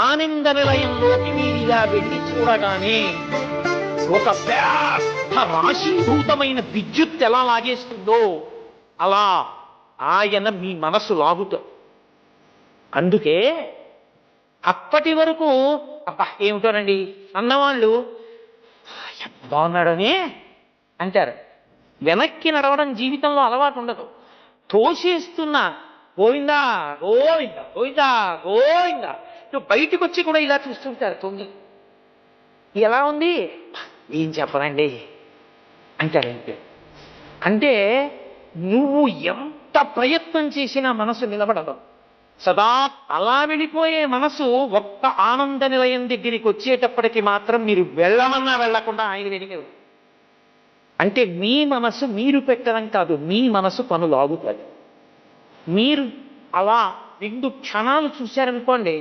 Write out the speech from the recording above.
ఆనంద నిలయంలోకి మీరిలా వెళ్ళి చూడగానే ఒక పెద్ద రాశీభూతమైన విద్యుత్ ఎలా లాగేస్తుందో అలా ఆయన మీ మనసు లాగుతారు. అందుకే అప్పటి వరకు అబ్బా ఏమిటోనండి అన్నవాళ్ళు బాగున్నాడని అంటారు. వెనక్కి నడవడం జీవితంలో అలవాటు ఉండదు. తోసేస్తున్నా గోవిందా గోవిందా గోవిందా గోవిందా నువ్వు బయటకు వచ్చి కూడా ఇలా చూస్తుంటారు. తొంగి ఎలా ఉంది ఏం చెప్పరండి అంటారంటే, అంటే నువ్వు ఎంత ప్రయత్నం చేసినా మనసు నిలబడదు. సదా అలా వెళ్ళిపోయే మనసు ఒక్క ఆనంద నిలయం దగ్గరికి వచ్చేటప్పటికి మాత్రం మీరు వెళ్ళమన్నా వెళ్ళకుండా ఆయన వెనుక. అంటే మీ మనసు మీరు పెట్టడం కాదు, మీ మనసు పనులాగుతుంది. మీరు అలా 2 క్షణాలు చూశారనుకోండి,